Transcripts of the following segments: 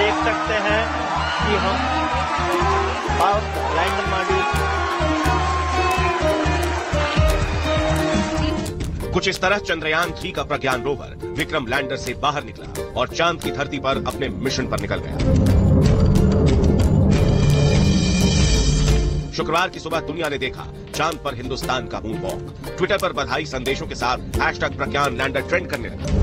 देख सकते हैं कि हम लैंडर मॉड्यूल कुछ इस तरह चंद्रयान 3 का प्रज्ञान रोवर विक्रम लैंडर से बाहर निकला और चांद की धरती पर अपने मिशन पर निकल गया। शुक्रवार की सुबह दुनिया ने देखा चांद पर हिंदुस्तान का मून वॉक। ट्विटर पर बधाई संदेशों के साथ हैशटैग प्रज्ञान लैंडर ट्रेंड करने लगा।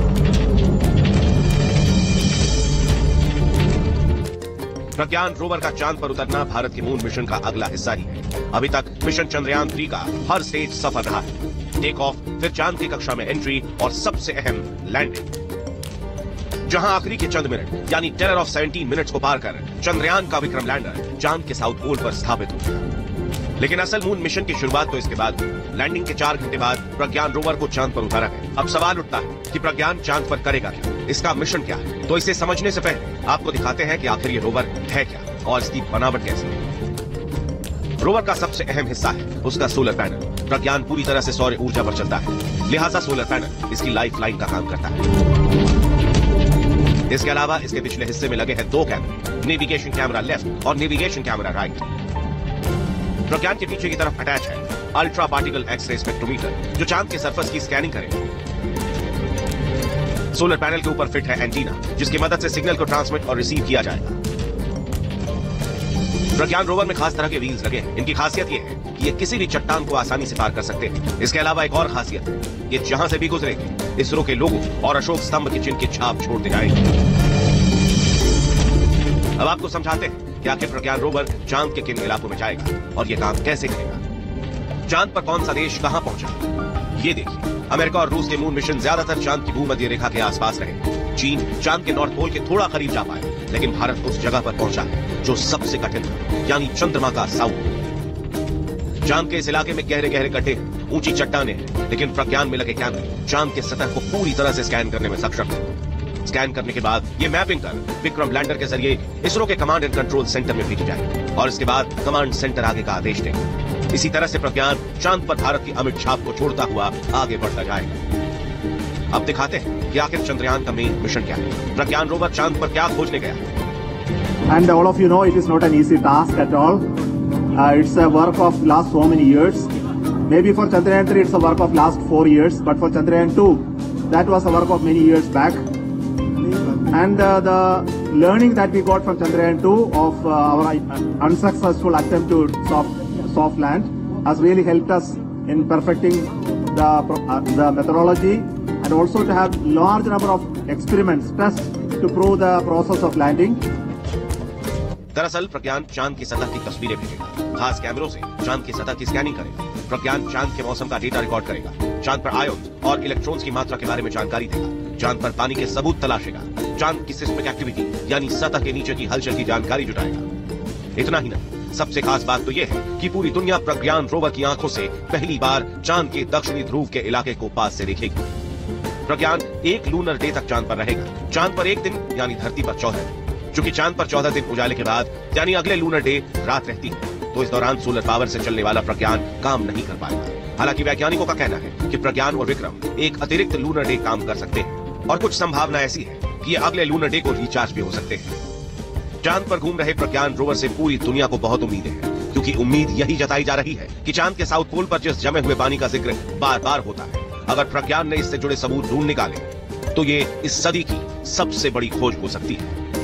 प्रज्ञान रोवर का चांद पर उतरना भारत के मून मिशन का अगला हिस्सा ही है। अभी तक मिशन चंद्रयान 3 का हर स्टेज सफल रहा है। टेक ऑफ, फिर चांद की कक्षा में एंट्री और सबसे अहम लैंडिंग, जहां आखिरी के चंद मिनट यानी टेरर ऑफ 17 मिनट्स को पार कर चंद्रयान का विक्रम लैंडर चांद के साउथ पोल पर स्थापित हो गया। लेकिन असल मून मिशन की शुरुआत तो इसके बाद हुई। लैंडिंग के 4 घंटे बाद प्रज्ञान रोवर को चांद पर उतारा गया। अब सवाल उठता है कि प्रज्ञान चांद पर करेगा क्या, इसका मिशन क्या है। तो इसे समझने से पहले आपको दिखाते हैं कि आखिर ये रोवर है क्या और इसकी बनावट कैसी है। रोवर का सबसे अहम हिस्सा है उसका सोलर पैनल। प्रज्ञान पूरी तरह से सौर ऊर्जा पर चलता है, लिहाजा सोलर पैनल इसकी लाइफ लाइन का काम करता है। इसके अलावा इसके पिछले हिस्से में लगे हैं 2 कैमरे, नेविगेशन कैमरा लेफ्ट और नेविगेशन कैमरा राइट। प्रज्ञान के पीछे की तरफ अटैच है अल्ट्रा पार्टिकल एक्सरे स्पेक्ट्रोमीटर, जो चांद के सरफेस की स्कैनिंग करेगा। सोलर पैनल के ऊपर फिट है एंटीना, जिसकी मदद से सिग्नल को ट्रांसमिट और रिसीव किया जाएगा। प्रज्ञान रोवर में खास तरह के व्हील्स लगे हैं। इनकी खासियत यह है कि ये किसी भी चट्टान को आसानी से पार कर सकते हैं। इसके अलावा एक और खासियत है, ये जहां से भी गुजरेंगे इसरो के लोगों और अशोक स्तंभ के चिन्ह की छाप छोड़ते जाएंगे। अब आपको समझाते हैं कि आखिर प्रज्ञान रोवर चांद के किन इलाकों में जाएगा और ये काम कैसे करेगा। चांद पर कौन सा देश कहां पहुंचा, ये देखिए। अमेरिका और रूस के मून मिशन ज्यादातर चांद की भूमध्य रेखा के आसपास रहे। चीन चांद के नॉर्थ पोल के थोड़ा करीब जा पाए, लेकिन भारत उस जगह पर पहुंचा है जो सबसे कठिन है, यानी चंद्रमा का साउथ। चांद के इस इलाके में गहरे गहरे गड्ढे, ऊंची चट्टानें हैं, लेकिन प्रज्ञान में लगे कैमरे चांद के सतह को पूरी तरह से स्कैन करने में सक्षम है। स्कैन करने के बाद ये मैपिंग कर विक्रम लैंडर के जरिए इसरो के कमांड एंड कंट्रोल सेंटर में भेजी जाएगी और इसके बाद कमांड सेंटर आगे का आदेश देगा। इसी तरह से प्रज्ञान चांद पर भारत की अमिट छाप को छोड़ता हुआ आगे बढ़ता जाएगा। अब दिखाते हैं कि आखिर चंद्रयान का मेन मिशन क्या है। प्रज्ञान रोवर चांद पर क्या खोजने गया है। And all of you know it is not an easy task at all. It's a work of last so many years. Maybe for Chandrayaan 3 it's a work of last 4 years, but for Chandrayaan 2 that was a work of many years back. And the learning that we got from Chandrayaan 2 of our unsuccessful attempt to soft land has really helped us in perfecting the methodology and also to have large number of experiments, tests to prove the process of landing. दरअसल प्रज्ञान चांद की सतह की तस्वीरें भेजेगा, खास कैमरों से चांद की सतह की स्कैनिंग करेगा। प्रज्ञान चांद के मौसम का डेटा रिकॉर्ड करेगा, चांद पर आयन और इलेक्ट्रॉन्स की मात्रा के बारे में जानकारी देगा, चांद पर पानी के सबूत तलाशेगा, चांद की सिस्मिक एक्टिविटी यानी सतह के नीचे की हलचल की जानकारी जुटाएगा। इतना ही नहीं, सबसे खास बात तो यह है कि पूरी दुनिया प्रज्ञान रोवर की आंखों से पहली बार चांद के दक्षिणी ध्रुव के इलाके को पास से देखेगी। प्रज्ञान 1 लूनर डे तक चांद पर रहेगा। चांद पर 1 दिन यानी धरती पर 14 दिन। चूंकि चांद पर 14 दिन उजाले के बाद यानी अगले लूनर डे रात रहती है, तो इस दौरान सोलर पावर से चलने वाला प्रज्ञान काम नहीं कर पाएगा। हालांकि वैज्ञानिकों का कहना है कि प्रज्ञान और विक्रम एक अतिरिक्त लूनर डे काम कर सकते हैं और कुछ संभावना ऐसी है कि ये अगले लूनर डे को रिचार्ज भी हो सकते हैं। चांद पर घूम रहे प्रज्ञान रोवर से पूरी दुनिया को बहुत उम्मीदें हैं, क्योंकि उम्मीद यही जताई जा रही है कि चांद के साउथ पोल पर जिस जमे हुए पानी का जिक्र बार बार होता है, अगर प्रज्ञान ने इससे जुड़े सबूत ढूंढ निकाले तो ये इस सदी की सबसे बड़ी खोज हो सकती है।